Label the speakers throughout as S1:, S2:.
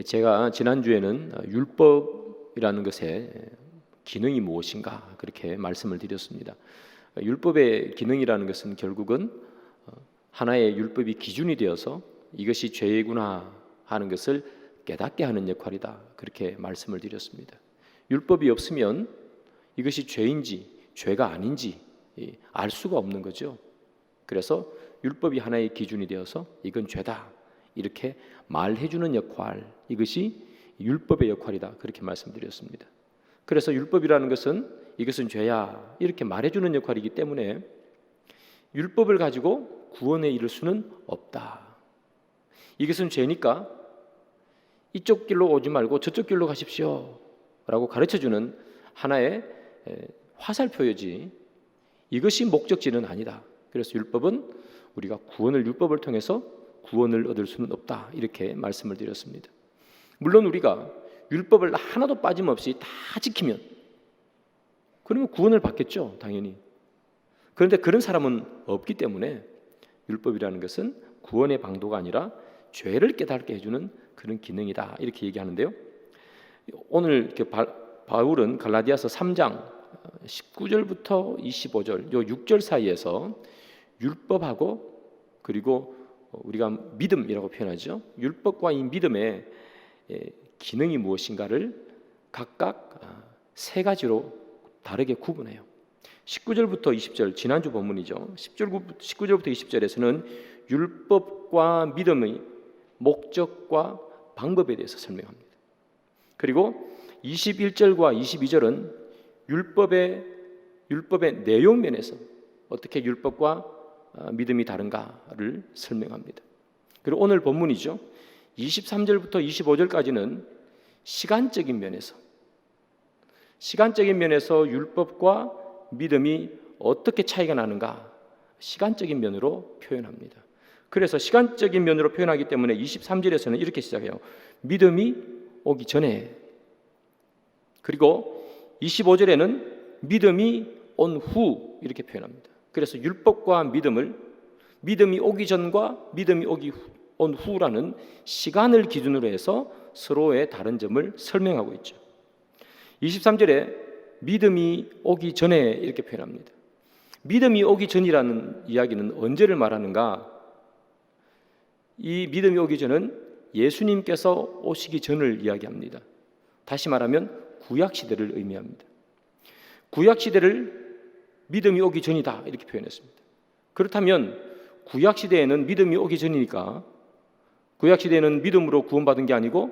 S1: 제가 지난주에는 율법이라는 것의 기능이 무엇인가 그렇게 말씀을 드렸습니다. 율법의 기능이라는 것은 결국은 하나의 율법이 기준이 되어서 이것이 죄구나 하는 것을 깨닫게 하는 역할이다 그렇게 말씀을 드렸습니다. 율법이 없으면 이것이 죄인지 죄가 아닌지 알 수가 없는 거죠. 그래서 율법이 하나의 기준이 되어서 이건 죄다 이렇게 말해주는 역할, 이것이 율법의 역할이다 그렇게 말씀드렸습니다. 그래서 율법이라는 것은 이것은 죄야 이렇게 말해주는 역할이기 때문에 율법을 가지고 구원에 이를 수는 없다. 이것은 죄니까 이쪽 길로 오지 말고 저쪽 길로 가십시오 라고 가르쳐주는 하나의 화살표여지 이것이 목적지는 아니다. 그래서 율법은 우리가 구원을 율법을 통해서 구원을 얻을 수는 없다 이렇게 말씀을 드렸습니다. 물론 우리가 율법을 하나도 빠짐없이 다 지키면 그러면 구원을 받겠죠, 당연히. 그런데 그런 사람은 없기 때문에 율법이라는 것은 구원의 방도가 아니라 죄를 깨닫게 해주는 그런 기능이다 이렇게 얘기하는데요. 오늘 바울은 갈라디아서 3장 19절부터 25절 요 6절 사이에서 율법하고 그리고 우리가 믿음이라고 표현하죠. 율법과 이 믿음의 기능이 무엇인가를 각각 세 가지로 다르게 구분해요. 19절부터 20절 지난주 본문이죠. 19절부터 20절에서는 율법과 믿음의 목적과 방법에 대해서 설명합니다. 그리고 21절과 22절은 율법의 내용 면에서 어떻게 율법과 믿음이 다른가를 설명합니다. 그리고 오늘 본문이죠. 23절부터 25절까지는 시간적인 면에서 율법과 믿음이 어떻게 차이가 나는가 시간적인 면으로 표현합니다. 그래서 시간적인 면으로 표현하기 때문에 23절에서는 이렇게 시작해요. 믿음이 오기 전에. 그리고 25절에는 믿음이 온 후 이렇게 표현합니다. 그래서 율법과 믿음이 오기 전과 믿음이 온 후라는 시간을 기준으로 해서 서로의 다른 점을 설명하고 있죠. 23절에 믿음이 오기 전에 이렇게 표현합니다. 믿음이 오기 전이라는 이야기는 언제를 말하는가? 이 믿음이 오기 전은 예수님께서 오시기 전을 이야기합니다. 다시 말하면 구약시대를 의미합니다. 구약시대를 믿음이 오기 전이다 이렇게 표현했습니다. 그렇다면 구약시대에는 믿음이 오기 전이니까 구약시대에는 믿음으로 구원받은 게 아니고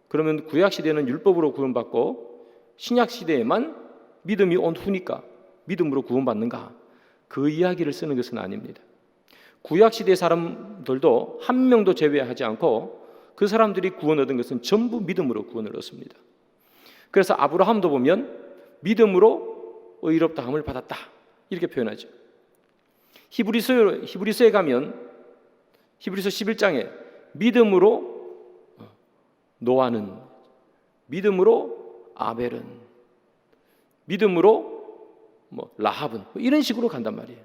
S1: 그러면 구약시대는 율법으로 구원받고 신약시대에만 믿음이 온 후니까 믿음으로 구원받는가? 그 이야기를 쓰는 것은 아닙니다. 구약시대 사람들도 한 명도 제외하지 않고 그 사람들이 구원 얻은 것은 전부 믿음으로 구원을 얻습니다. 그래서 아브라함도 보면 믿음으로 의롭다함을 받았다 이렇게 표현하죠. 히브리서에 가면 히브리서 11장에 믿음으로 노아는, 믿음으로 아벨은, 믿음으로 라합은 이런 식으로 간단 말이에요.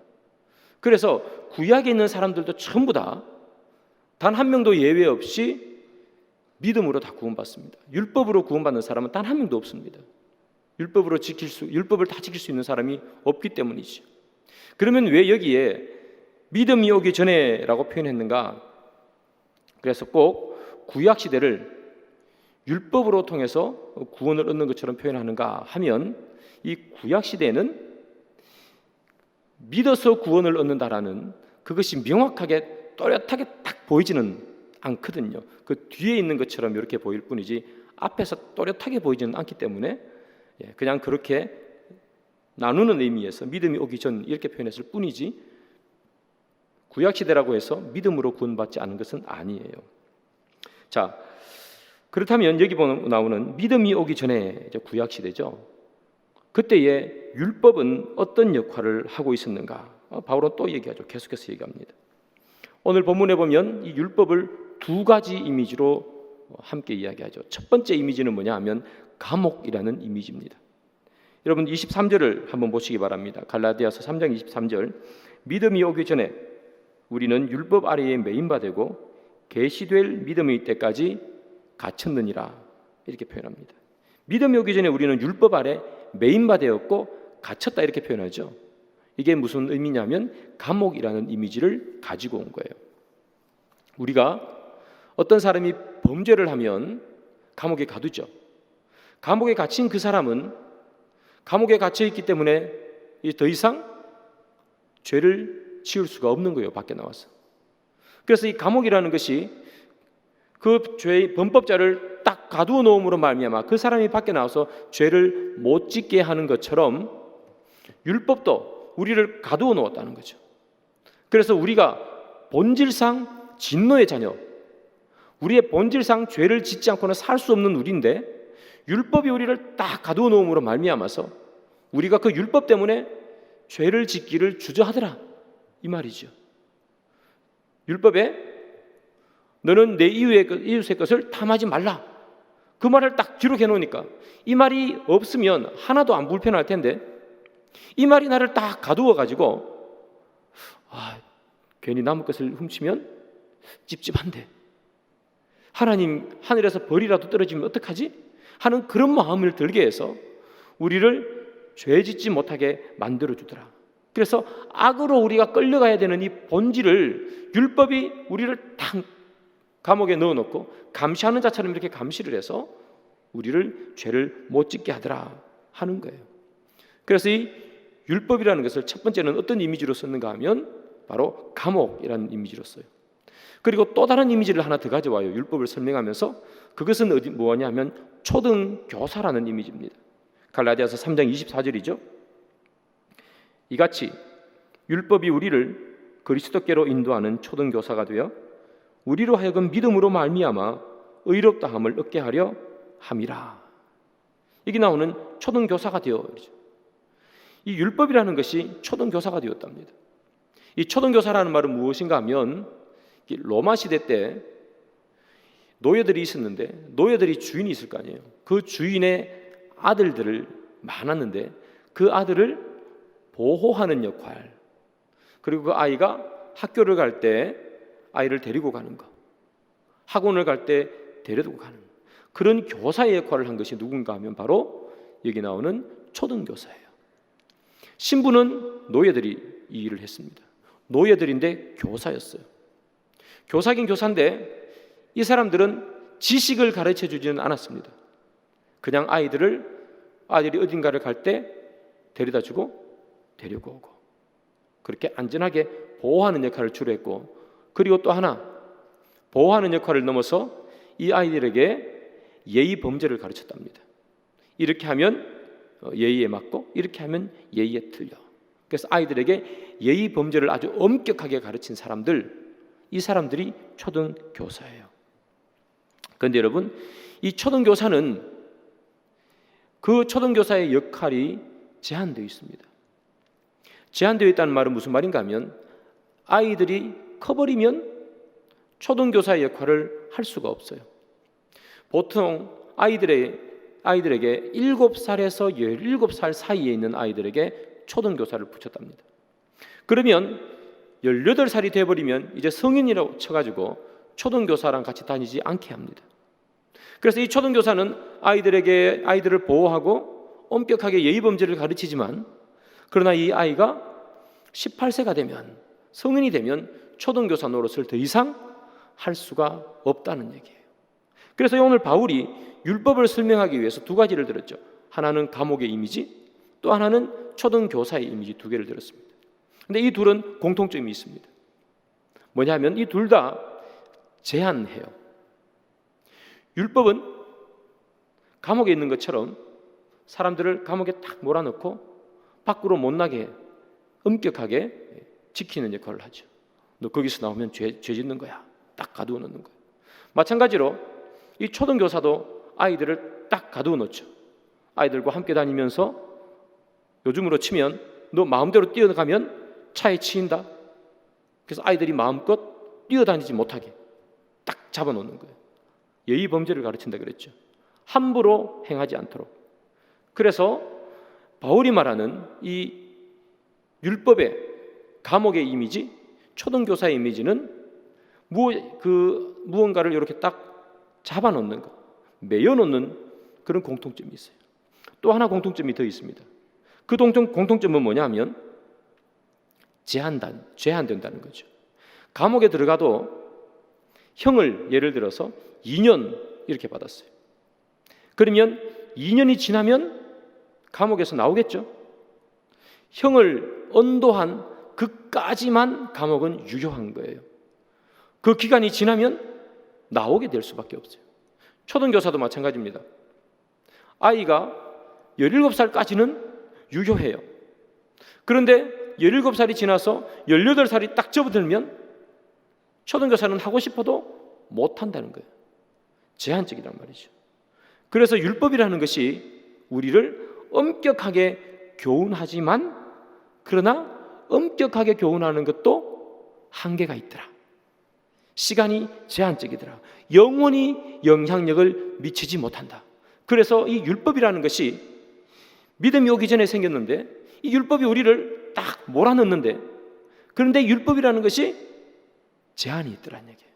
S1: 그래서 구약에 있는 사람들도 전부 다 단 한 명도 예외 없이 믿음으로 다 구원받습니다. 율법으로 구원받는 사람은 단 한 명도 없습니다. 율법을 다 지킬 수 있는 사람이 없기 때문이죠. 그러면 왜 여기에 믿음이 오기 전에라고 표현했는가? 그래서 꼭 구약 시대를 율법으로 통해서 구원을 얻는 것처럼 표현하는가 하면 이 구약 시대에는 믿어서 구원을 얻는다라는 그것이 명확하게 또렷하게 딱 보이지는 않거든요. 그 뒤에 있는 것처럼 이렇게 보일 뿐이지 앞에서 또렷하게 보이지는 않기 때문에 그냥 그렇게 나누는 의미에서 믿음이 오기 전 이렇게 표현했을 뿐이지 구약시대라고 해서 믿음으로 구원받지 않은 것은 아니에요. 자, 그렇다면 여기 나오는 믿음이 오기 전에 구약시대죠. 그때의 율법은 어떤 역할을 하고 있었는가? 바울은 또 얘기하죠. 계속해서 얘기합니다. 오늘 본문에 보면 이 율법을 두 가지 이미지로 함께 이야기하죠. 첫 번째 이미지는 뭐냐 하면 감옥이라는 이미지입니다. 여러분 23절을 한번 보시기 바랍니다. 갈라디아서 3장 23절 믿음이 오기 전에 우리는 율법 아래에 매인바 되고 계시될 믿음의 때까지 갇혔느니라 이렇게 표현합니다. 믿음이 오기 전에 우리는 율법 아래 매인바 되었고 갇혔다 이렇게 표현하죠. 이게 무슨 의미냐면 감옥이라는 이미지를 가지고 온 거예요. 우리가 어떤 사람이 범죄를 하면 감옥에 가두죠. 감옥에 갇힌 그 사람은 감옥에 갇혀 있기 때문에 더 이상 죄를 지을 수가 없는 거예요. 밖에 나와서. 그래서 이 감옥이라는 것이 그 죄의 범법자를 딱 가두어 놓음으로 말미암아 그 사람이 밖에 나와서 죄를 못 짓게 하는 것처럼 율법도 우리를 가두어 놓았다는 거죠. 그래서 우리가 본질상 진노의 자녀, 우리의 본질상 죄를 짓지 않고는 살 수 없는 우리인데 율법이 우리를 딱 가두어 놓음으로 말미암아서 우리가 그 율법 때문에 죄를 짓기를 주저하더라 이 말이죠. 율법에 너는 내 이웃의 것을 탐하지 말라 그 말을 딱 기록해 놓으니까 이 말이 없으면 하나도 안 불편할 텐데 이 말이 나를 딱 가두어 가지고 괜히 남의 것을 훔치면 찝찝한데 하나님 하늘에서 벌이라도 떨어지면 어떡하지? 하는 그런 마음을 들게 해서 우리를 죄 짓지 못하게 만들어주더라. 그래서 악으로 우리가 끌려가야 되는 이 본질을 율법이 우리를 딱 감옥에 넣어놓고 감시하는 자처럼 이렇게 감시를 해서 우리를 죄를 못 짓게 하더라 하는 거예요. 그래서 이 율법이라는 것을 첫 번째는 어떤 이미지로 썼는가 하면 바로 감옥이라는 이미지로 써요. 그리고 또 다른 이미지를 하나 더 가져와요. 율법을 설명하면서 그것은 뭐냐 하면 초등교사라는 이미지입니다. 갈라디아서 3장 24절이죠. 이같이 율법이 우리를 그리스도께로 인도하는 초등교사가 되어 우리로 하여금 믿음으로 말미암아 의롭다함을 얻게 하려 함이라. 여기 나오는 초등교사가 되어 이 율법이라는 것이 초등교사가 되었답니다. 이 초등교사라는 말은 무엇인가 하면 로마 시대 때 노예들이 있었는데 노예들이 주인이 있을 거 아니에요. 그 주인의 아들들을 많았는데 그 아들을 보호하는 역할, 그리고 그 아이가 학교를 갈 때 아이를 데리고 가는 거, 학원을 갈 때 데려두고 가는 그런 교사의 역할을 한 것이 누군가 하면 바로 여기 나오는 초등교사예요. 신부는 노예들이 이 일을 했습니다. 노예들인데 교사였어요. 교사긴 교사인데 이 사람들은 지식을 가르쳐 주지는 않았습니다. 그냥 아이들이 어딘가를 갈 때 데려다 주고 데리고 오고 그렇게 안전하게 보호하는 역할을 주로 했고, 그리고 또 하나 보호하는 역할을 넘어서 이 아이들에게 예의 범죄를 가르쳤답니다. 이렇게 하면 예의에 맞고 이렇게 하면 예의에 틀려. 그래서 아이들에게 예의 범죄를 아주 엄격하게 가르친 사람들, 이 사람들이 초등교사예요. 그런데 여러분, 이 초등교사는 그 초등교사의 역할이 제한되어 있습니다. 제한되어 있다는 말은 무슨 말인가 하면 아이들이 커버리면 초등교사의 역할을 할 수가 없어요. 보통 아이들에게 7살에서 17살 사이에 있는 아이들에게 초등교사를 붙였답니다. 그러면 18살이 돼버리면 이제 성인이라고 쳐가지고 초등교사랑 같이 다니지 않게 합니다. 그래서 이 초등교사는 아이들을 보호하고 엄격하게 예의범죄를 가르치지만, 그러나 이 아이가 18세가 되면, 성인이 되면 초등교사 노릇을 더 이상 할 수가 없다는 얘기예요. 그래서 오늘 바울이 율법을 설명하기 위해서 두 가지를 들었죠. 하나는 감옥의 이미지, 또 하나는 초등교사의 이미지, 두 개를 들었습니다. 근데 이 둘은 공통점이 있습니다. 뭐냐면 이 둘 다 제한해요. 율법은 감옥에 있는 것처럼 사람들을 감옥에 딱 몰아넣고 밖으로 못 나게 엄격하게 지키는 역할을 하죠. 너 거기서 나오면 죄 짓는 거야. 딱 가두어 놓는 거예요. 마찬가지로 이 초등교사도 아이들을 딱 가두어 놓죠. 아이들과 함께 다니면서 요즘으로 치면 너 마음대로 뛰어가면 차에 치인다. 그래서 아이들이 마음껏 뛰어다니지 못하게 딱 잡아놓는 거예요. 예의 범죄를 가르친다 그랬죠. 함부로 행하지 않도록. 그래서 바울이 말하는 이 율법의 감옥의 이미지, 초등교사의 이미지는 무언가를 이렇게 딱 잡아놓는 것, 매여놓는 그런 공통점이 있어요. 또 하나 공통점이 더 있습니다. 그 공통점은 뭐냐면 제한된다는 거죠. 감옥에 들어가도 형을 예를 들어서 2년 이렇게 받았어요. 그러면 2년이 지나면 감옥에서 나오겠죠. 형을 언도한 그까지만 감옥은 유효한 거예요. 그 기간이 지나면 나오게 될 수밖에 없어요. 초등교사도 마찬가지입니다. 아이가 17살까지는 유효해요. 그런데 17살이 지나서 18살이 딱 접어들면 초등교사는 하고 싶어도 못한다는 거예요. 제한적이란 말이죠. 그래서 율법이라는 것이 우리를 엄격하게 교훈하지만 그러나 엄격하게 교훈하는 것도 한계가 있더라. 시간이 제한적이더라. 영원히 영향력을 미치지 못한다. 그래서 이 율법이라는 것이 믿음이 오기 전에 생겼는데 이 율법이 우리를 딱 몰아넣는데 그런데 율법이라는 것이 제한이 있더라는 얘기예요.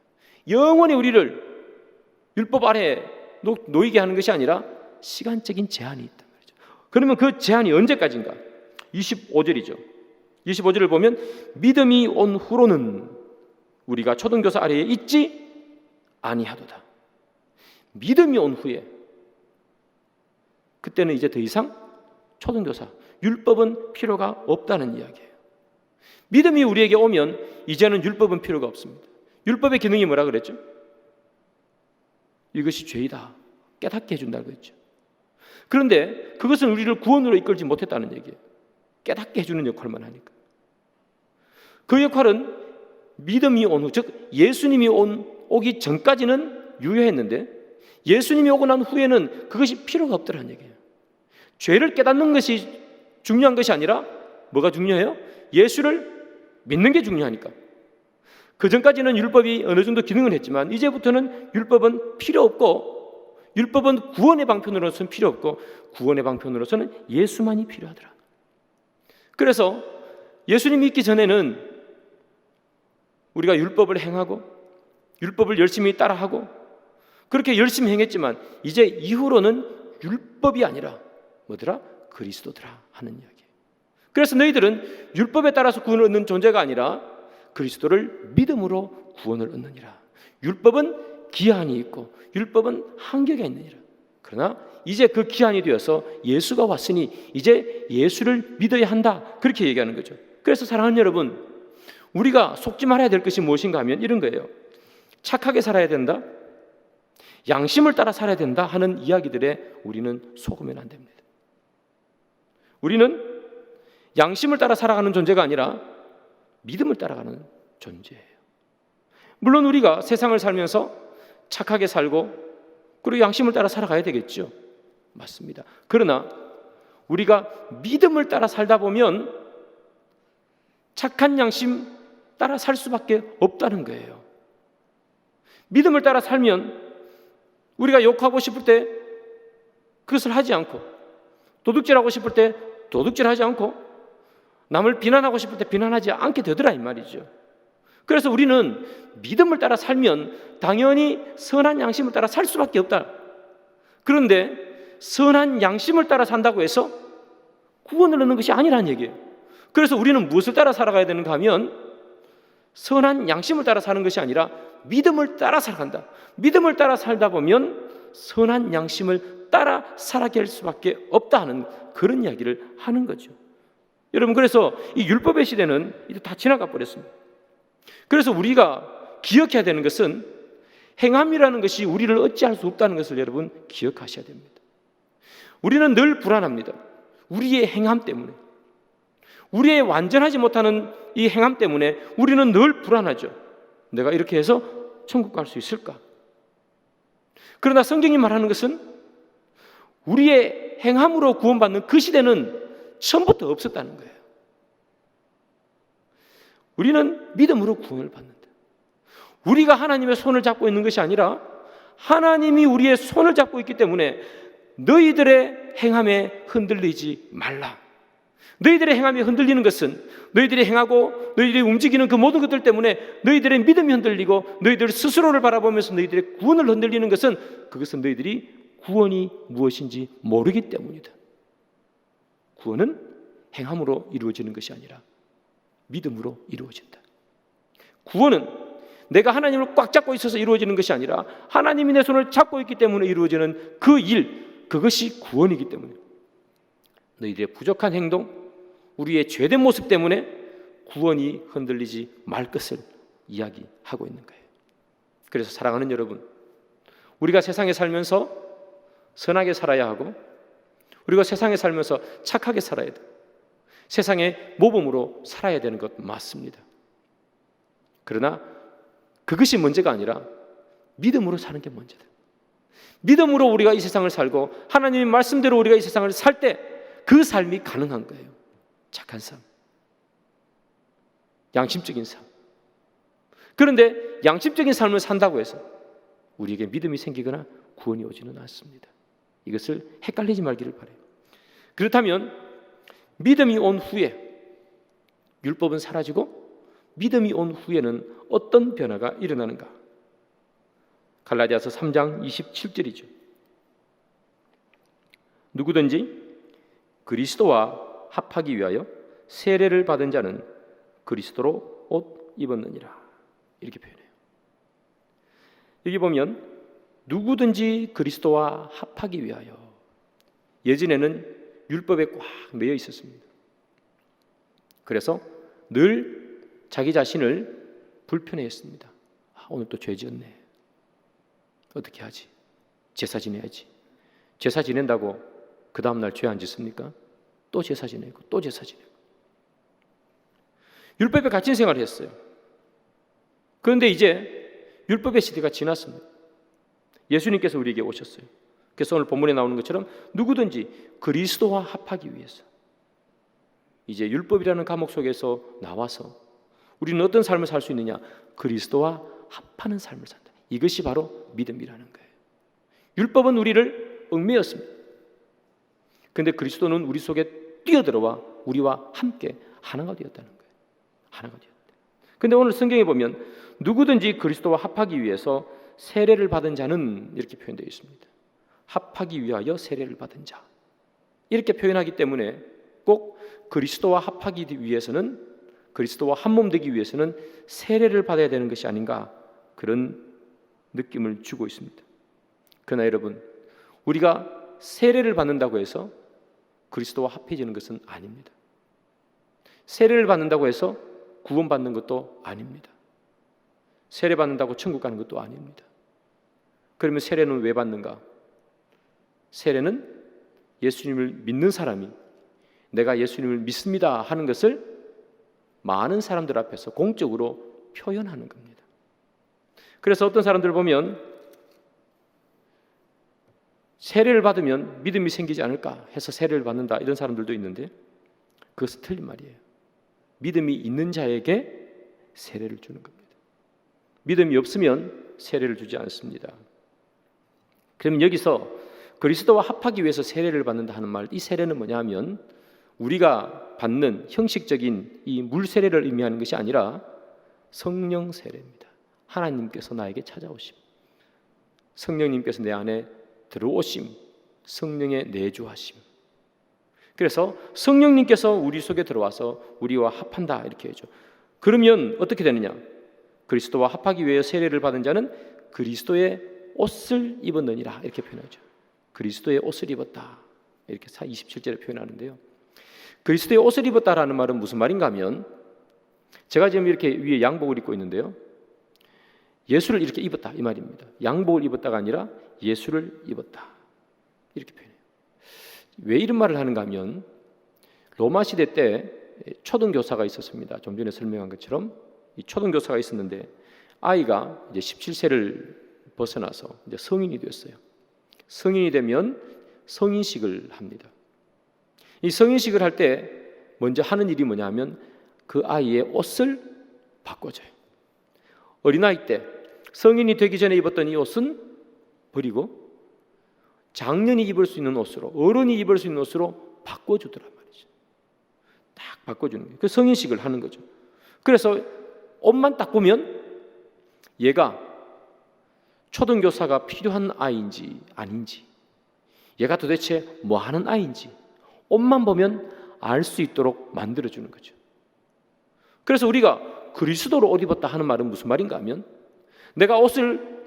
S1: 영원히 우리를 율법 아래에 놓이게 하는 것이 아니라 시간적인 제한이 있단 말이죠. 그러면 그 제한이 언제까지인가? 25절이죠. 25절을 보면 믿음이 온 후로는 우리가 초등교사 아래에 있지 아니하도다. 믿음이 온 후에 그때는 이제 더 이상 초등교사, 율법은 필요가 없다는 이야기예요. 믿음이 우리에게 오면 이제는 율법은 필요가 없습니다. 율법의 기능이 뭐라 그랬죠? 이것이 죄이다. 깨닫게 해준다고 그랬죠. 그런데 그것은 우리를 구원으로 이끌지 못했다는 얘기예요. 깨닫게 해주는 역할만 하니까. 그 역할은 믿음이 온 후, 즉 예수님이 오기 전까지는 유효했는데 예수님이 오고 난 후에는 그것이 필요가 없더라는 얘기예요. 죄를 깨닫는 것이 중요한 것이 아니라 뭐가 중요해요? 예수를 믿는 게 중요하니까. 그 전까지는 율법이 어느 정도 기능을 했지만 이제부터는 율법은 필요 없고 율법은 구원의 방편으로서는 필요 없고 구원의 방편으로서는 예수만이 필요하더라. 그래서 예수님이 있기 전에는 우리가 율법을 행하고 율법을 열심히 따라하고 그렇게 열심히 행했지만 이제 이후로는 율법이 아니라 뭐더라? 그리스도더라 하는 이야기예요. 그래서 너희들은 율법에 따라서 구원을 얻는 존재가 아니라 그리스도를 믿음으로 구원을 얻느니라. 율법은 기한이 있고 율법은 한계가 있느니라. 그러나 이제 그 기한이 되어서 예수가 왔으니 이제 예수를 믿어야 한다. 그렇게 얘기하는 거죠. 그래서 사랑하는 여러분, 우리가 속지 말아야 될 것이 무엇인가 하면 이런 거예요. 착하게 살아야 된다, 양심을 따라 살아야 된다 하는 이야기들에 우리는 속으면 안 됩니다. 우리는 양심을 따라 살아가는 존재가 아니라 믿음을 따라가는 존재예요. 물론 우리가 세상을 살면서 착하게 살고 그리고 양심을 따라 살아가야 되겠죠. 맞습니다. 그러나 우리가 믿음을 따라 살다 보면 착한 양심 따라 살 수밖에 없다는 거예요. 믿음을 따라 살면 우리가 욕하고 싶을 때 그것을 하지 않고 도둑질하고 싶을 때 도둑질하지 않고 남을 비난하고 싶을 때 비난하지 않게 되더라 이 말이죠. 그래서 우리는 믿음을 따라 살면 당연히 선한 양심을 따라 살 수밖에 없다. 그런데 선한 양심을 따라 산다고 해서 구원을 얻는 것이 아니라는 얘기예요. 그래서 우리는 무엇을 따라 살아가야 되는가 하면 선한 양심을 따라 사는 것이 아니라 믿음을 따라 살아간다. 믿음을 따라 살다 보면 선한 양심을 따라 살아갈 수밖에 없다 하는 그런 이야기를 하는 거죠. 여러분, 그래서 이 율법의 시대는 이제 다 지나가 버렸습니다. 그래서 우리가 기억해야 되는 것은 행함이라는 것이 우리를 어찌할 수 없다는 것을 여러분 기억하셔야 됩니다. 우리는 늘 불안합니다. 우리의 행함 때문에, 우리의 완전하지 못하는 이 행함 때문에 우리는 늘 불안하죠. 내가 이렇게 해서 천국 갈 수 있을까? 그러나 성경이 말하는 것은 우리의 행함으로 구원받는 그 시대는 처음부터 없었다는 거예요. 우리는 믿음으로 구원을 받는다. 우리가 하나님의 손을 잡고 있는 것이 아니라 하나님이 우리의 손을 잡고 있기 때문에 너희들의 행함에 흔들리지 말라. 너희들의 행함이 흔들리는 것은 너희들이 행하고 너희들이 움직이는 그 모든 것들 때문에 너희들의 믿음이 흔들리고 너희들 스스로를 바라보면서 너희들의 구원을 흔들리는 것은 그것은 너희들이 구원이 무엇인지 모르기 때문이다. 구원은 행함으로 이루어지는 것이 아니라 믿음으로 이루어진다. 구원은 내가 하나님을 꽉 잡고 있어서 이루어지는 것이 아니라 하나님이 내 손을 잡고 있기 때문에 이루어지는 그 일, 그것이 구원이기 때문에 너희들의 부족한 행동, 우리의 죄된 모습 때문에 구원이 흔들리지 말 것을 이야기하고 있는 거예요. 그래서 사랑하는 여러분, 우리가 세상에 살면서 선하게 살아야 하고 우리가 세상에 살면서 착하게 살아야 돼. 세상의 모범으로 살아야 되는 것 맞습니다. 그러나 그것이 문제가 아니라 믿음으로 사는 게 문제다. 믿음으로 우리가 이 세상을 살고 하나님의 말씀대로 우리가 이 세상을 살 때 그 삶이 가능한 거예요. 착한 삶, 양심적인 삶. 그런데 양심적인 삶을 산다고 해서 우리에게 믿음이 생기거나 구원이 오지는 않습니다. 이것을 헷갈리지 말기를 바라요. 그렇다면 믿음이 온 후에 율법은 사라지고 믿음이 온 후에는 어떤 변화가 일어나는가? 갈라디아서 3장 27절이죠. 누구든지 그리스도와 합하기 위하여 세례를 받은 자는 그리스도로 옷 입었느니라. 이렇게 표현해요. 여기 보면 누구든지 그리스도와 합하기 위하여, 예전에는 율법에 꽉 매여 있었습니다. 그래서 늘 자기 자신을 불편해했습니다. 오늘 또 죄 지었네. 어떻게 하지? 제사 지내야지. 제사 지낸다고 그 다음날 죄 안 짓습니까? 또 제사 지내고 또 제사 지내고. 율법에 갇힌 생활을 했어요. 그런데 이제 율법의 시대가 지났습니다. 예수님께서 우리에게 오셨어요. 그래서 오늘 본문에 나오는 것처럼 누구든지 그리스도와 합하기 위해서, 이제 율법이라는 감옥 속에서 나와서 우리는 어떤 삶을 살 수 있느냐? 그리스도와 합하는 삶을 산다. 이것이 바로 믿음이라는 거예요. 율법은 우리를 얽매였습니다. 그런데 그리스도는 우리 속에 뛰어들어와 우리와 함께 하나가 되었다는 거예요. 하나가 되었다. 그런데 오늘 성경에 보면 누구든지 그리스도와 합하기 위해서 세례를 받은 자는 이렇게 표현되어 있습니다. 합하기 위하여 세례를 받은 자, 이렇게 표현하기 때문에 꼭 그리스도와 합하기 위해서는, 그리스도와 한몸 되기 위해서는 세례를 받아야 되는 것이 아닌가, 그런 느낌을 주고 있습니다. 그러나 여러분, 우리가 세례를 받는다고 해서 그리스도와 합해지는 것은 아닙니다. 세례를 받는다고 해서 구원받는 것도 아닙니다. 세례 받는다고 천국 가는 것도 아닙니다. 그러면 세례는 왜 받는가? 세례는 예수님을 믿는 사람이 내가 예수님을 믿습니다 하는 것을 많은 사람들 앞에서 공적으로 표현하는 겁니다. 그래서 어떤 사람들 보면 세례를 받으면 믿음이 생기지 않을까 해서 세례를 받는다, 이런 사람들도 있는데 그것은 틀린 말이에요. 믿음이 있는 자에게 세례를 주는 겁니다. 믿음이 없으면 세례를 주지 않습니다. 그럼 여기서 그리스도와 합하기 위해서 세례를 받는다 하는 말, 이 세례는 뭐냐 하면 우리가 받는 형식적인 이 물 세례를 의미하는 것이 아니라 성령 세례입니다. 하나님께서 나에게 찾아오심, 성령님께서 내 안에 들어오심, 성령의 내주하심. 그래서 성령님께서 우리 속에 들어와서 우리와 합한다, 이렇게 해죠. 그러면 어떻게 되느냐? 그리스도와 합하기 위해 세례를 받은 자는 그리스도의 옷을 입었느니라, 이렇게 표현하죠. 그리스도의 옷을 입었다, 이렇게 27절에 표현하는데요. 그리스도의 옷을 입었다라는 말은 무슨 말인가 하면, 제가 지금 이렇게 위에 양복을 입고 있는데요, 예수를 이렇게 입었다, 이 말입니다. 양복을 입었다가 아니라 예수를 입었다, 이렇게 표현해요. 왜 이런 말을 하는가 하면, 로마 시대 때 초등교사가 있었습니다. 좀 전에 설명한 것처럼 이 초등교사가 있었는데 아이가 이제 17세를 벗어나서 이제 성인이 됐어요. 성인이 되면 성인식을 합니다. 이 성인식을 할 때 먼저 하는 일이 뭐냐면 그 아이의 옷을 바꿔줘요. 어린아이 때 성인이 되기 전에 입었던 이 옷은 버리고 장년이 입을 수 있는 옷으로, 어른이 입을 수 있는 옷으로 바꿔주더란 말이죠. 바꿔주는 거예요. 그 성인식을 하는 거죠. 그래서 옷만 딱 보면 얘가 초등교사가 필요한 아이인지 아닌지, 얘가 도대체 뭐 하는 아이인지 옷만 보면 알 수 있도록 만들어주는 거죠. 그래서 우리가 그리스도로 옷 입었다 하는 말은 무슨 말인가 하면, 내가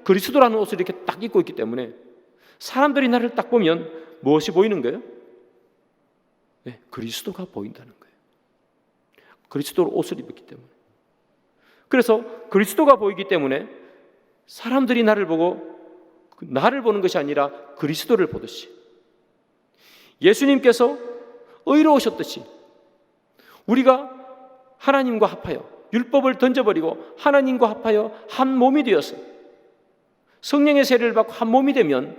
S1: 그리스도라는 옷을 이렇게 딱 입고 있기 때문에 사람들이 나를 딱 보면 무엇이 보이는 거예요? 네, 그리스도가 보인다는 거예요. 그리스도로 옷을 입었기 때문에. 그래서 그리스도가 보이기 때문에 사람들이 나를 보는 것이 아니라 그리스도를 보듯이, 예수님께서 의로우셨듯이 우리가 하나님과 합하여 율법을 던져버리고 하나님과 합하여 한 몸이 되어서 성령의 세례를 받고 한 몸이 되면,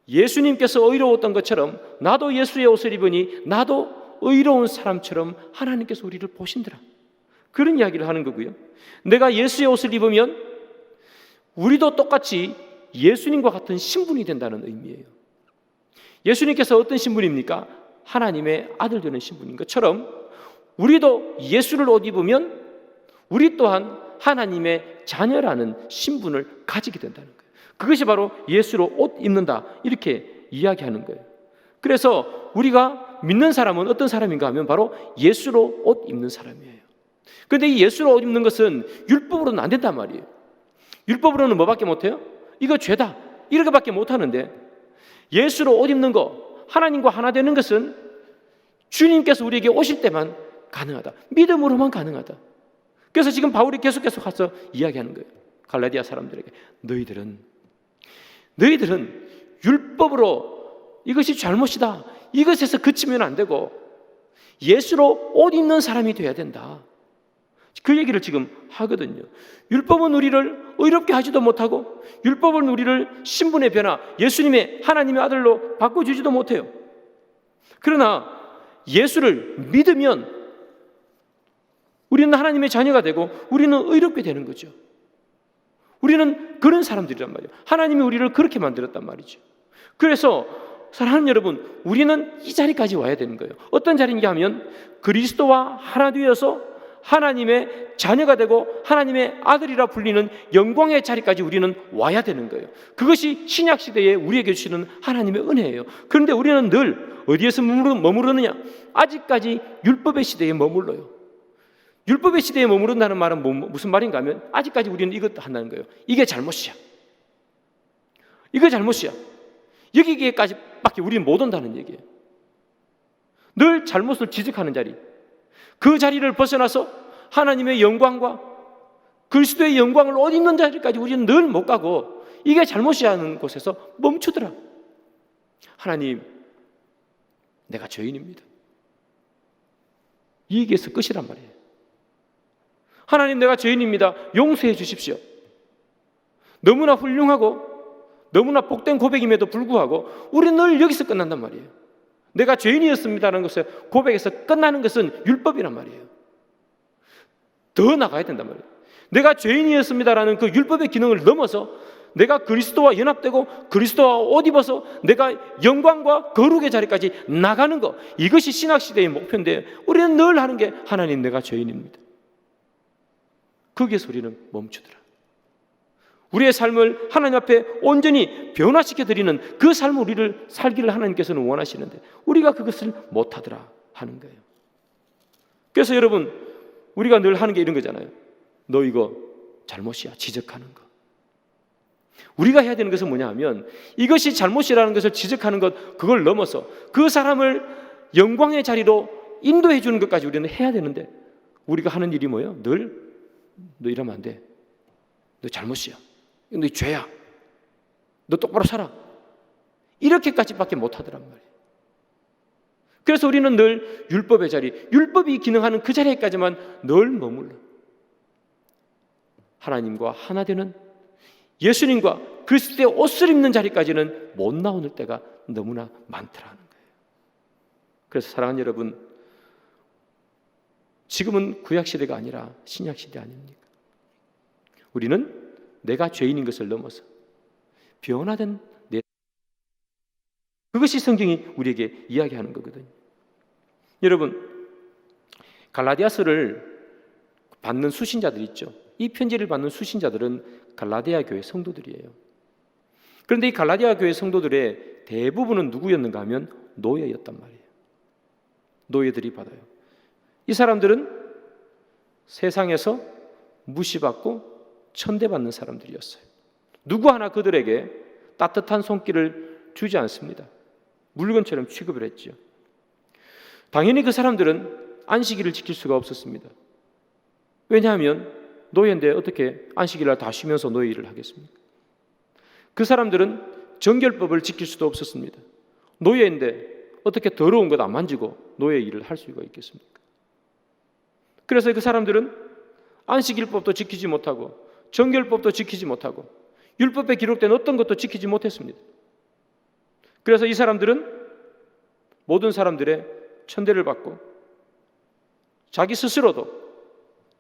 S1: 예수님께서 의로웠던 것처럼 나도 예수의 옷을 입으니 나도 의로운 사람처럼 하나님께서 우리를 보신다라, 그런 이야기를 하는 거고요. 내가 예수의 옷을 입으면 우리도 똑같이 예수님과 같은 신분이 된다는 의미예요. 예수님께서 어떤 신분입니까? 하나님의 아들 되는 신분인 것처럼 우리도 예수를 옷 입으면 우리 또한 하나님의 자녀라는 신분을 가지게 된다는 거예요. 그것이 바로 예수로 옷 입는다, 이렇게 이야기하는 거예요. 그래서 우리가 믿는 사람은 어떤 사람인가 하면 바로 예수로 옷 입는 사람이에요. 그런데 이 예수로 옷 입는 것은 율법으로는 안 된단 말이에요. 율법으로는 뭐밖에 못해요? 이거 죄다, 이렇게밖에 못하는데, 예수로 옷 입는 거, 하나님과 하나 되는 것은 주님께서 우리에게 오실 때만 가능하다, 믿음으로만 가능하다. 그래서 지금 바울이 계속해서 가서 이야기하는 거예요. 갈라디아 사람들에게 너희들은 율법으로 이것이 잘못이다, 이것에서 그치면 안 되고 예수로 옷 입는 사람이 돼야 된다, 그 얘기를 지금 하거든요. 율법은 우리를 의롭게 하지도 못하고 율법은 우리를 신분의 변화, 예수님의 하나님의 아들로 바꿔주지도 못해요. 그러나 예수를 믿으면 우리는 하나님의 자녀가 되고 우리는 의롭게 되는 거죠. 우리는 그런 사람들이란 말이에요. 하나님이 우리를 그렇게 만들었단 말이죠. 그래서 사랑하는 여러분, 우리는 이 자리까지 와야 되는 거예요. 어떤 자리인가 하면 그리스도와 하나 되어서 하나님의 자녀가 되고 하나님의 아들이라 불리는 영광의 자리까지 우리는 와야 되는 거예요. 그것이 신약 시대에 우리에게 주시는 하나님의 은혜예요. 그런데 우리는 늘 어디에서 머무르느냐? 아직까지 율법의 시대에 머물러요. 율법의 시대에 머무른다는 말은 무슨 말인가 하면, 아직까지 우리는 이것도 한다는 거예요. 이게 잘못이야, 이거 잘못이야, 여기까지밖에 우리는 못 온다는 얘기예요. 늘 잘못을 지적하는 자리, 그 자리를 벗어나서 하나님의 영광과 그리스도의 영광을 옷 입는 자리까지 우리는 늘 못 가고, 이게 잘못이야 하는 곳에서 멈추더라. 하나님, 내가 죄인입니다, 이 얘기에서 끝이란 말이에요. 하나님, 내가 죄인입니다, 용서해 주십시오. 너무나 훌륭하고 너무나 복된 고백임에도 불구하고 우리는 늘 여기서 끝난단 말이에요. 내가 죄인이었습니다라는 것을 고백에서 끝나는 것은 율법이란 말이에요. 더 나가야 된단 말이에요. 내가 죄인이었습니다라는 그 율법의 기능을 넘어서 내가 그리스도와 연합되고 그리스도와 옷 입어서 내가 영광과 거룩의 자리까지 나가는 것, 이것이 신학시대의 목표인데 우리는 늘 하는 게 하나님, 내가 죄인입니다. 거기에서 우리는 멈추더라. 우리의 삶을 하나님 앞에 온전히 변화시켜드리는 그 삶을 우리를 살기를 하나님께서는 원하시는데 우리가 그것을 못하더라 하는 거예요. 그래서 여러분, 우리가 늘 하는 게 이런 거잖아요. 너 이거 잘못이야, 지적하는 거. 우리가 해야 되는 것은 뭐냐 하면, 이것이 잘못이라는 것을 지적하는 것, 그걸 넘어서 그 사람을 영광의 자리로 인도해 주는 것까지 우리는 해야 되는데, 우리가 하는 일이 뭐예요? 늘 너 이러면 안 돼, 너 잘못이야, 너 죄야, 너 똑바로 살아, 이렇게까지밖에 못하더란 말이에요. 그래서 우리는 늘 율법의 자리, 율법이 기능하는 그 자리에까지만 늘 머물러 하나님과 하나 되는 예수님과 그리스도의 옷을 입는 자리까지는 못 나오는 때가 너무나 많더라는 거예요. 그래서 사랑하는 여러분, 지금은 구약시대가 아니라 신약시대 아닙니까? 우리는 내가 죄인인 것을 넘어서 변화된 내, 그것이 성경이 우리에게 이야기하는 거거든요. 여러분, 갈라디아서를 받는 수신자들 있죠. 이 편지를 받는 수신자들은 갈라디아 교회 성도들이에요. 그런데 이 갈라디아 교회 성도들의 대부분은 누구였는가 하면 노예였단 말이에요. 노예들이 받아요. 이 사람들은 세상에서 무시받고 천대받는 사람들이었어요. 누구 하나 그들에게 따뜻한 손길을 주지 않습니다. 물건처럼 취급을 했죠. 당연히 그 사람들은 안식일을 지킬 수가 없었습니다. 왜냐하면 노예인데 어떻게 안식일날 다 쉬면서 노예 일을 하겠습니까? 그 사람들은 정결법을 지킬 수도 없었습니다. 노예인데 어떻게 더러운 것 안 만지고 노예 일을 할 수가 있겠습니까? 그래서 그 사람들은 안식일법도 지키지 못하고 정결법도 지키지 못하고 율법에 기록된 어떤 것도 지키지 못했습니다. 그래서 이 사람들은 모든 사람들의 천대를 받고 자기 스스로도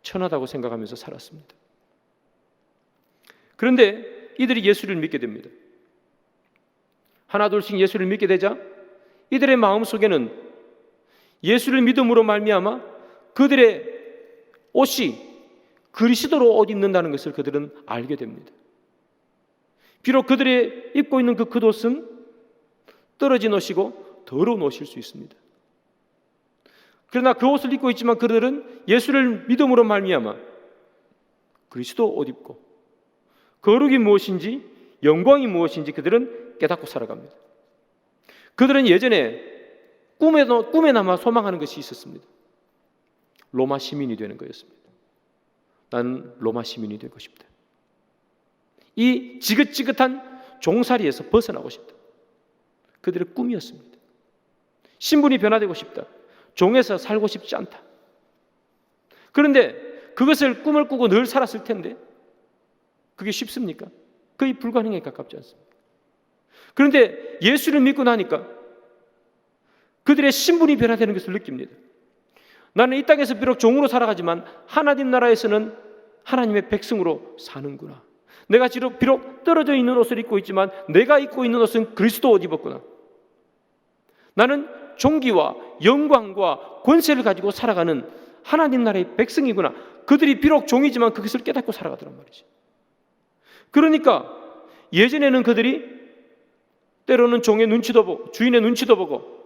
S1: 천하다고 생각하면서 살았습니다. 그런데 이들이 예수를 믿게 됩니다. 하나 둘씩 예수를 믿게 되자 이들의 마음속에는 예수를 믿음으로 말미암아 그들의 옷이 그리스도로 옷 입는다는 것을 그들은 알게 됩니다. 비록 그들이 입고 있는 그 겉옷은 떨어진 옷이고 더러운 옷일 수 있습니다. 그러나 그 옷을 입고 있지만 그들은 예수를 믿음으로 말미암아 그리스도 옷 입고 거룩이 무엇인지 영광이 무엇인지 그들은 깨닫고 살아갑니다. 그들은 예전에 꿈에나마 소망하는 것이 있었습니다. 로마 시민이 되는 거였습니다. 나는 로마 시민이 되고 싶다. 이 지긋지긋한 종살이에서 벗어나고 싶다. 그들의 꿈이었습니다. 신분이 변화되고 싶다. 종에서 살고 싶지 않다. 그런데 그것을 꿈을 꾸고 늘 살았을 텐데 그게 쉽습니까? 거의 불가능에 가깝지 않습니까? 그런데 예수를 믿고 나니까 그들의 신분이 변화되는 것을 느낍니다. 나는 이 땅에서 비록 종으로 살아가지만 하나님 나라에서는 하나님의 백성으로 사는구나. 내가 비록 떨어져 있는 옷을 입고 있지만 내가 입고 있는 옷은 그리스도 옷 입었구나. 나는 존귀와 영광과 권세를 가지고 살아가는 하나님 나라의 백성이구나. 그들이 비록 종이지만 그것을 깨닫고 살아가더란 말이지. 그러니까 예전에는 그들이 때로는 종의 눈치도 보고 주인의 눈치도 보고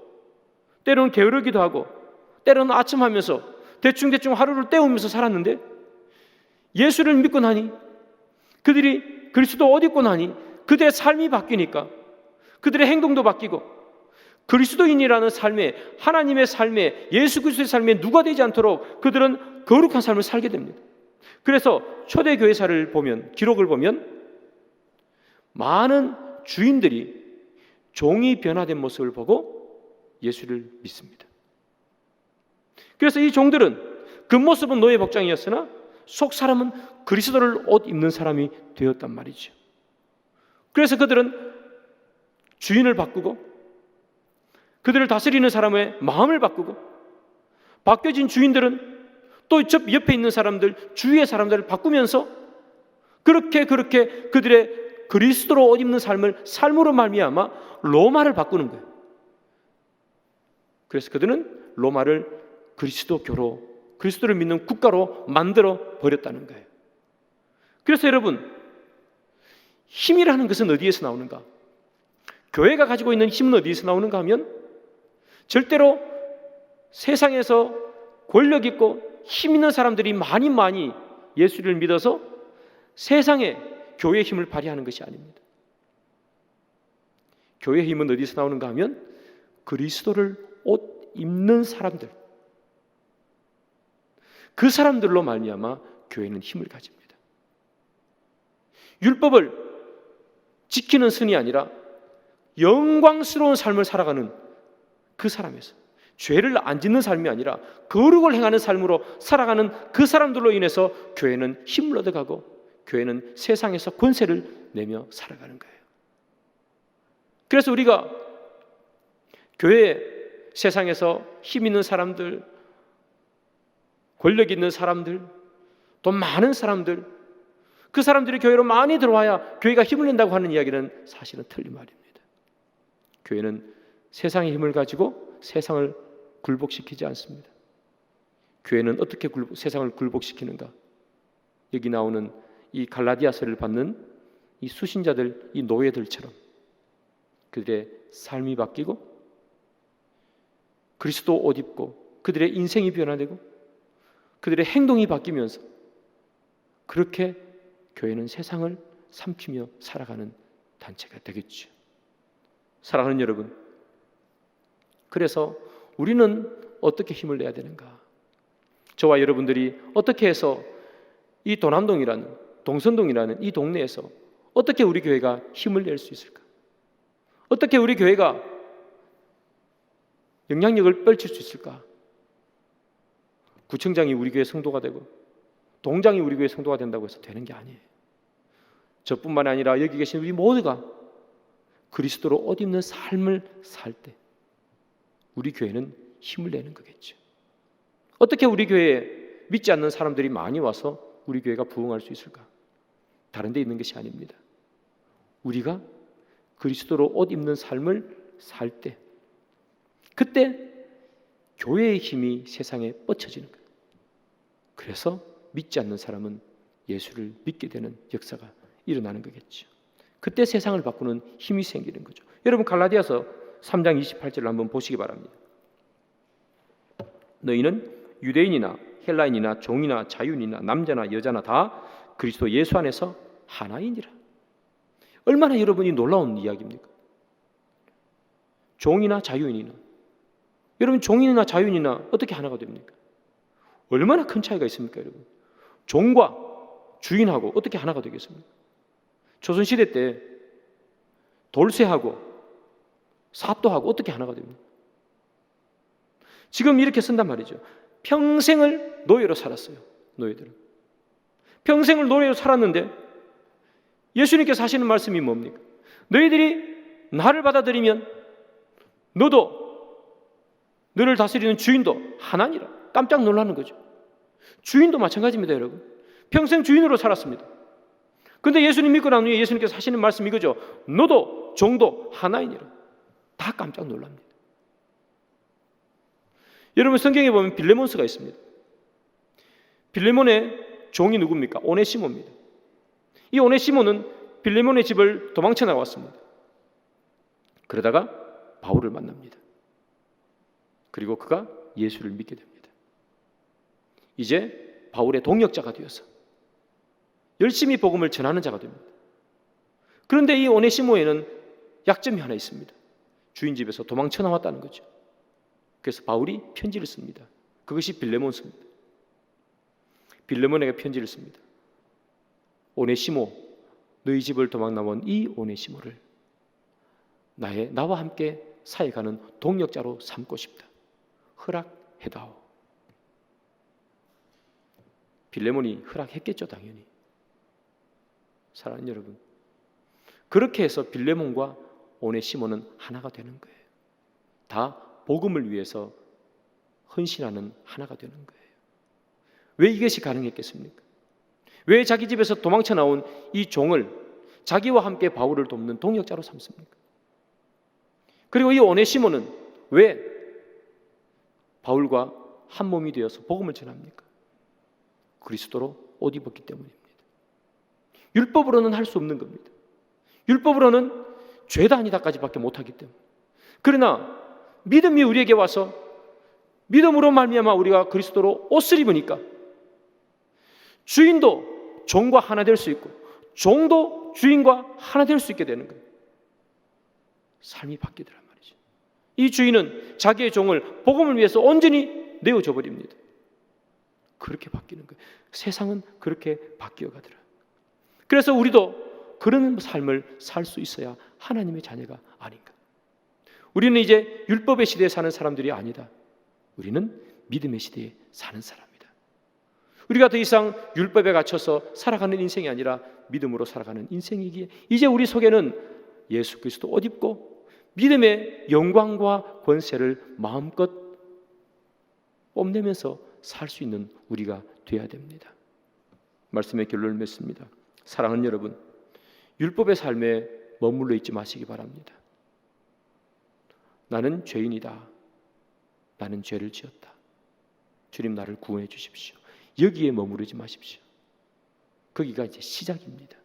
S1: 때로는 게으르기도 하고 때로는 아첨하면서 대충대충 하루를 때우면서 살았는데 예수를 믿고 나니 그들이 그리스도 옷 입고 나니 그들의 삶이 바뀌니까 그들의 행동도 바뀌고 그리스도인이라는 삶에 하나님의 삶에 예수 그리스도의 삶에 누가 되지 않도록 그들은 거룩한 삶을 살게 됩니다. 그래서 초대교회사를 보면 기록을 보면 많은 주인들이 종이 변화된 모습을 보고 예수를 믿습니다. 그래서 이 종들은 겉모습은 노예 복장이었으나 속 사람은 그리스도를 옷 입는 사람이 되었단 말이죠. 그래서 그들은 주인을 바꾸고 그들을 다스리는 사람의 마음을 바꾸고 바뀌어진 주인들은 또 옆에 있는 사람들, 주위의 사람들을 바꾸면서 그렇게 그들의 그리스도로 옷 입는 삶으로 말미암아 로마를 바꾸는 거예요. 그래서 그들은 로마를 그리스도교로 그리스도를 믿는 국가로 만들어 버렸다는 거예요. 그래서 여러분, 힘이라는 것은 어디에서 나오는가? 교회가 가지고 있는 힘은 어디에서 나오는가 하면 절대로 세상에서 권력 있고 힘 있는 사람들이 많이 예수를 믿어서 세상에 교회의 힘을 발휘하는 것이 아닙니다. 교회의 힘은 어디서 나오는가 하면 그리스도를 옷 입는 사람들, 그 사람들로 말미암아 교회는 힘을 가집니다. 율법을 지키는 선이 아니라 영광스러운 삶을 살아가는 그 사람에서, 죄를 안 짓는 삶이 아니라 거룩을 행하는 삶으로 살아가는 그 사람들로 인해서 교회는 힘을 얻어가고 교회는 세상에서 권세를 내며 살아가는 거예요. 그래서 우리가 교회 세상에서 힘 있는 사람들, 권력 있는 사람들, 돈 많은 사람들, 그 사람들이 교회로 많이 들어와야 교회가 힘을 낸다고 하는 이야기는 사실은 틀린 말입니다. 교회는 세상의 힘을 가지고 세상을 굴복시키지 않습니다. 교회는 어떻게 세상을 굴복시키는가? 여기 나오는 이 갈라디아서를 받는 이 수신자들, 이 노예들처럼 그들의 삶이 바뀌고 그리스도 옷 입고 그들의 인생이 변화되고 그들의 행동이 바뀌면서 그렇게 교회는 세상을 삼키며 살아가는 단체가 되겠죠. 사랑하는 여러분, 그래서 우리는 어떻게 힘을 내야 되는가? 저와 여러분들이 어떻게 해서 이 도남동이라는, 동선동이라는 이 동네에서 어떻게 우리 교회가 힘을 낼 수 있을까? 어떻게 우리 교회가 영향력을 펼칠 수 있을까? 구청장이 우리 교회 성도가 되고 동장이 우리 교회 성도가 된다고 해서 되는 게 아니에요. 저뿐만 아니라 여기 계신 우리 모두가 그리스도로 옷 입는 삶을 살 때 우리 교회는 힘을 내는 거겠죠. 어떻게 우리 교회에 믿지 않는 사람들이 많이 와서 우리 교회가 부흥할 수 있을까? 다른 데 있는 것이 아닙니다. 우리가 그리스도로 옷 입는 삶을 살 때 그때 교회의 힘이 세상에 뻗쳐지는 거예요. 그래서 믿지 않는 사람은 예수를 믿게 되는 역사가 일어나는 거겠죠. 그때 세상을 바꾸는 힘이 생기는 거죠. 여러분 갈라디아서 3장 28절을 한번 보시기 바랍니다. 너희는 유대인이나 헬라인이나 종이나 자유인이나 남자나 여자나 다 그리스도 예수 안에서 하나이니라. 얼마나 여러분이 놀라운 이야기입니까? 종이나 자유인이나, 여러분 종인이나 자유인이나 어떻게 하나가 됩니까? 얼마나 큰 차이가 있습니까, 여러분? 종과 주인하고 어떻게 하나가 되겠습니까? 조선시대 때 돌쇠하고 사또하고 어떻게 하나가 됩니까? 지금 이렇게 쓴단 말이죠. 평생을 노예로 살았어요. 노예들은 평생을 노예로 살았는데 예수님께서 하시는 말씀이 뭡니까? 너희들이 나를 받아들이면 너도 너를 다스리는 주인도 하나니라. 깜짝 놀라는 거죠. 주인도 마찬가지입니다, 여러분. 평생 주인으로 살았습니다. 근데 예수님 믿고 난 후에 예수님께서 하시는 말씀이 이거죠. 너도 종도 하나이니라. 다 깜짝 놀랍니다. 여러분 성경에 보면 빌레몬스가 있습니다. 빌레몬의 종이 누굽니까? 오네시모입니다. 이 오네시모는 빌레몬의 집을 도망쳐 나왔습니다. 그러다가 바울을 만납니다. 그리고 그가 예수를 믿게 됩니다. 이제 바울의 동역자가 되어서 열심히 복음을 전하는 자가 됩니다. 그런데 이 오네시모에는 약점이 하나 있습니다. 주인 집에서 도망쳐 나왔다는 거죠. 그래서 바울이 편지를 씁니다. 그것이 빌레몬서입니다. 빌레몬에게 편지를 씁니다. 오네시모, 너희 집을 도망 나온 이 오네시모를 나와 함께 사역하는 동역자로 삼고 싶다. 허락해다오. 빌레몬이 허락했겠죠, 당연히. 사랑하는 여러분, 그렇게 해서 빌레몬과 오네시모는 하나가 되는 거예요. 다 복음을 위해서 헌신하는 하나가 되는 거예요. 왜 이것이 가능했겠습니까? 왜 자기 집에서 도망쳐 나온 이 종을 자기와 함께 바울을 돕는 동역자로 삼습니까? 그리고 이 오네시모는 왜 바울과 한 몸이 되어서 복음을 전합니까? 그리스도로 옷 입었기 때문입니다. 율법으로는 할 수 없는 겁니다. 율법으로는 죄다 아니다까지밖에 못하기 때문에. 그러나 믿음이 우리에게 와서 믿음으로 말미암아 우리가 그리스도로 옷을 입으니까 주인도 종과 하나 될 수 있고 종도 주인과 하나 될 수 있게 되는 거예요. 삶이 바뀌더란 말이죠. 이 주인은 자기의 종을 복음을 위해서 온전히 내어줘 버립니다. 그렇게 바뀌는 거예요. 세상은 그렇게 바뀌어 가더라. 그래서 우리도 그런 삶을 살 수 있어야 하나님의 자녀가 아닌가. 우리는 이제 율법의 시대에 사는 사람들이 아니다. 우리는 믿음의 시대에 사는 사람이다. 우리가 더 이상 율법에 갇혀서 살아가는 인생이 아니라 믿음으로 살아가는 인생이기에 이제 우리 속에는 예수 그리스도 옷 입고 믿음의 영광과 권세를 마음껏 뽐내면서 살 수 있는 우리가 되어야 됩니다. 말씀의 결론을 맺습니다. 사랑하는 여러분, 율법의 삶에 머물러 있지 마시기 바랍니다. 나는 죄인이다. 나는 죄를 지었다. 주님 나를 구원해 주십시오. 여기에 머무르지 마십시오. 거기가 이제 시작입니다.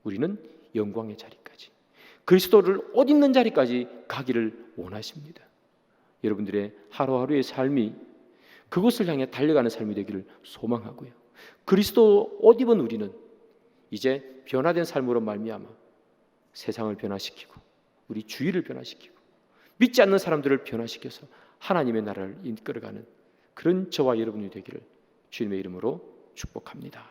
S1: 우리는 영광의 자리까지, 그리스도를 옷 입는 자리까지 가기를 원하십니다. 여러분들의 하루하루의 삶이 그곳을 향해 달려가는 삶이 되기를 소망하고요. 그리스도 옷 입은 우리는 이제 변화된 삶으로 말미암아 세상을 변화시키고 우리 주위를 변화시키고 믿지 않는 사람들을 변화시켜서 하나님의 나라를 이끌어가는 그런 저와 여러분이 되기를 주님의 이름으로 축복합니다.